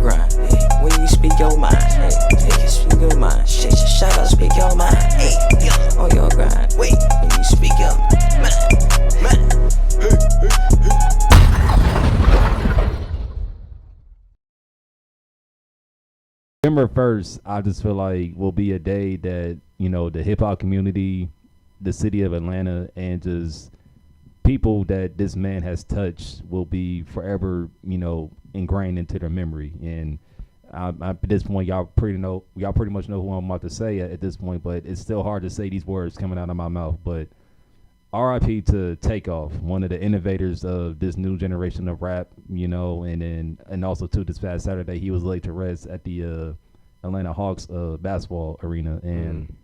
grind. Hey, when you speak your mind, hey, take it, speak your mind. Shit, shout out, speak your mind. Hey, yo, on your grind. Wait, when you speak your mind. November 1st, I just feel like will be a day that, the hip hop community, the city of Atlanta, and just people that this man has touched will be forever, ingrained into their memory. And at this point, y'all pretty much know who I'm about to say at this point, but it's still hard to say these words coming out of my mouth. But R.I.P. to Takeoff, one of the innovators of this new generation of rap, and also too this past Saturday he was laid to rest at the Atlanta Hawks basketball arena. And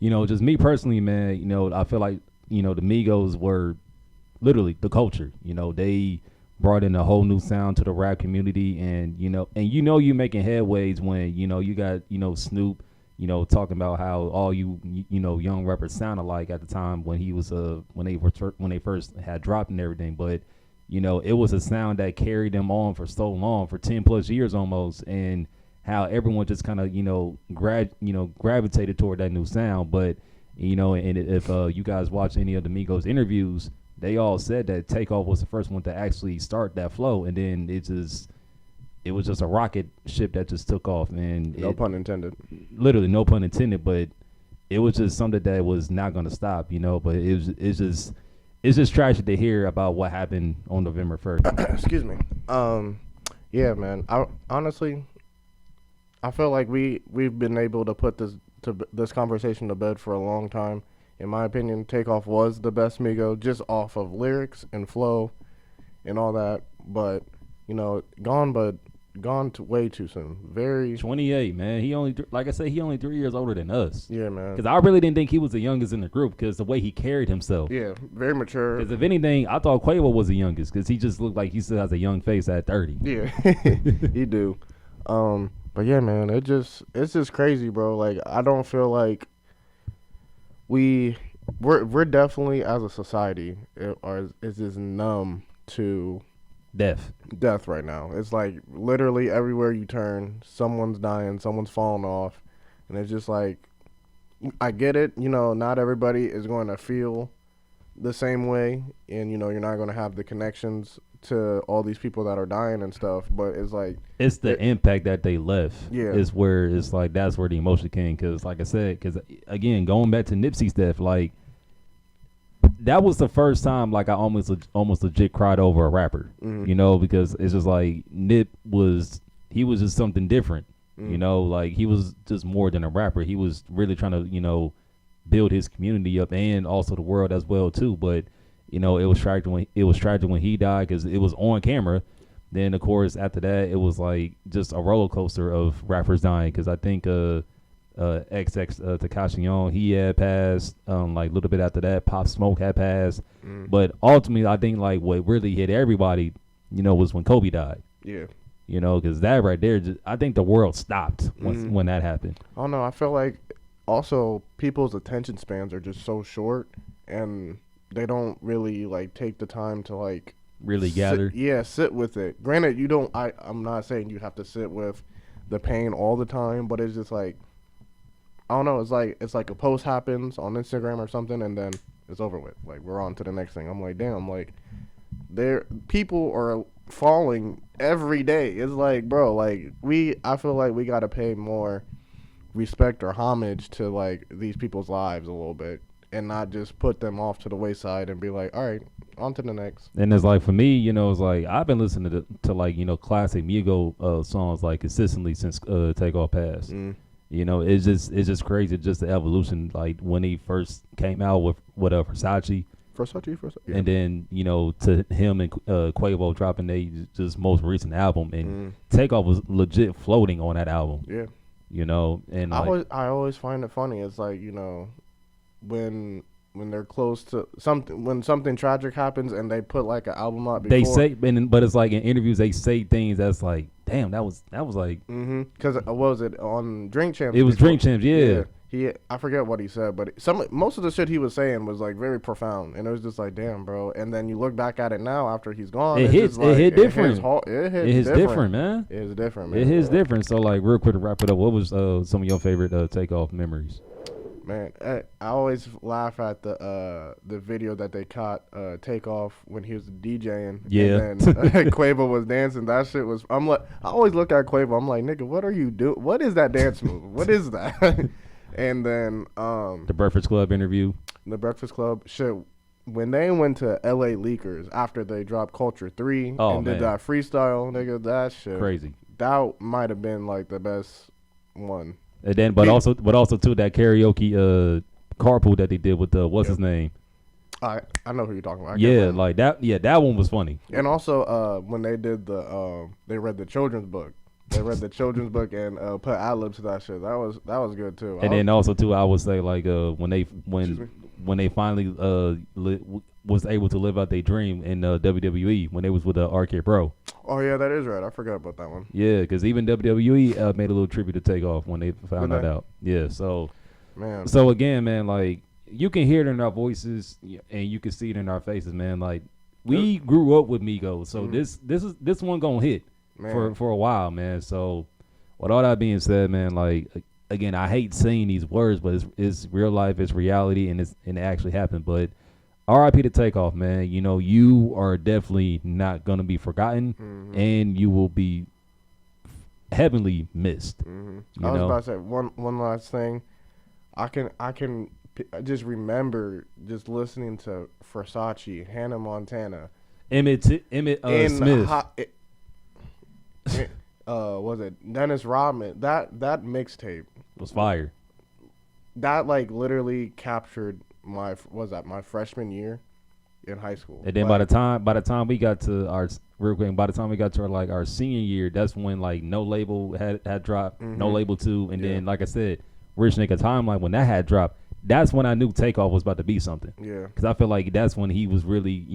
just me personally, man, I feel like the Migos were literally the culture. They brought in a whole new sound to the rap community, and you making headways when you got Snoop talking about how all young rappers sound alike at the time when he was when they first had dropped and everything. But it was a sound that carried them on for so long, for 10 plus years almost, and how everyone just kind of gravitated toward that new sound. But and if you guys watch any of the Migos interviews, they all said that Takeoff was the first one to actually start that flow, and then it was just a rocket ship that just took off. And no pun intended. Literally, no pun intended. But it was just something that was not going to stop, But it's just tragic to hear about what happened on November 1st. Excuse me. Yeah, man. I feel like we've been able to put this conversation to bed for a long time. In my opinion, Takeoff was the best Migo, just off of lyrics and flow and all that. But gone way too soon. Very 28, man. He only, like I said, he only 3 years older than us. Yeah, man. Because I really didn't think he was the youngest in the group because the way he carried himself. Yeah, very mature. Because if anything, I thought Quavo was the youngest because he just looked like he still has a young face at 30. Yeah, he do. But yeah, man, it's just crazy, bro. Like, I don't feel like we're definitely, as a society, is just numb to death right now. It's like literally everywhere you turn, someone's dying, someone's falling off, and it's just like, I get it, not everybody is going to feel the same way, and you're not going to have the connections to all these people that are dying and stuff, but it's like it's the impact that they left. Yeah, is where it's like that's where the emotion came. Because like I said, because again, going back to Nipsey's death, like that was the first time like I almost legit cried over a rapper. Because it's just like Nip was just something different. Like he was just more than a rapper. He was really trying to build his community up and also the world as well too. But it was tragic when he died because it was on camera. Then of course after that it was like just a roller coaster of rappers dying because I think XX Tekashi Young, he had passed like a little bit after that. Pop Smoke had passed. But ultimately I think like what really hit everybody was when Kobe died. Yeah, because that right there I think the world stopped when that happened. Oh no, I feel like also people's attention spans are just so short and they don't really like take the time to like really gather. Sit with it. Granted, you don't. I'm not saying you have to sit with the pain all the time, but it's just like I don't know. It's like a post happens on Instagram or something, and then it's over with. Like we're on to the next thing. I'm like, damn. Like people are falling every day. It's like, bro. Like I feel like we gotta pay more respect or homage to like these people's lives a little bit. And not just put them off to the wayside and be like, all right, on to the next. And it's like for me, it's like I've been listening to like classic Migo songs like consistently since Takeoff passed. It's just crazy, just the evolution. Like when he first came out with Versace, yeah. And then to him and Quavo dropping their just most recent album, and Takeoff was legit floating on that album. Yeah, and I always find it funny. It's like when they're close to something, when something tragic happens and they put like an album out before. They say, but it's like in interviews they say things that's like, damn, that was like. Because what was it on Drink Champs? It was Drink Champs, yeah. I forget what he said, but most of the shit he was saying was like very profound, and it was just like, damn, bro. And then you look back at it now after he's gone, It hits. like, It hit different. It hits different, man. It is different, man. It hits different. So like, real quick to wrap it up, what was some of your favorite Takeoff memories? Man, I always laugh at the video that they caught Takeoff when he was DJing. Yeah. And then Quavo was dancing. That shit was. I always look at Quavo. I'm like, nigga, what are you doing? What is that dance move? What is that? And then The Breakfast Club interview. The Breakfast Club shit. When they went to LA Leakers after they dropped Culture 3 and did that freestyle, nigga, that shit Crazy. That might have been like the best one. And then, but also too, that karaoke carpool that they did with what's his name? I know who you're talking about. Like that. Yeah, that one was funny. And also, when they did they read the children's book. They read the children's book and put ad-libs to that shit. That was good too. And then also too, I would say like when they finally was able to live out their dream in WWE when they was with R.I.P. Bro. Oh yeah, that is right. I forgot about that one. Yeah, because even WWE made a little tribute to Takeoff when they found that out. Yeah, so man. So again, man, like you can hear it in our voices and you can see it in our faces, man. Like we grew up with Migos, so this one gonna hit for a while, man. So with all that being said, man, like again, I hate saying these words, but it's real life, it's reality, and it actually happened. But R.I.P. to Takeoff, man. You know, you are definitely not going to be forgotten, and you will be heavenly missed. I was about to say one last thing. I can just remember just listening to Versace, Hannah Montana, Emmett Smith. Was it Dennis Rodman? That mixtape was fire. That like literally captured my freshman year in high school. And then by the time we got to our our senior year, that's when like No Label had dropped, No Label 2, and then like I said, Rich Nigga Timeline, when that had dropped, that's when I knew Takeoff was about to be something. Yeah. Because I feel like that's when he was really,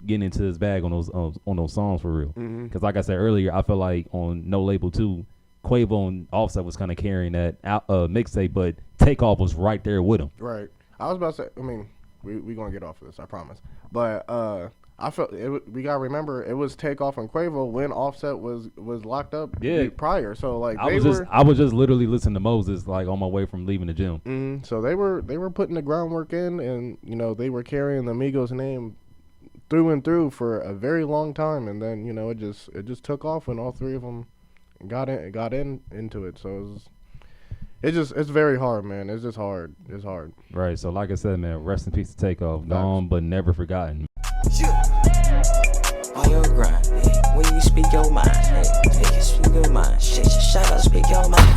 getting into his bag on those songs for real. Because like I said earlier, I feel like on No Label 2, Quavo and Offset was kind of carrying that mixtape, but Takeoff was right there with him. Right. I was about to say, I mean, we gonna get off of this, I promise. But I felt we gotta remember it was Takeoff and Quavo when Offset was locked up prior. So like I was just literally listening to Moses like on my way from leaving the gym. So they were putting the groundwork in, and they were carrying the Migos name through and through for a very long time, and then it just took off when all three of them got into it. So it's very hard, man. It's just hard. It's hard. Right. So like I said, man, rest in peace to Takeoff. Gone but never forgotten. On your grind, when you speak your mind,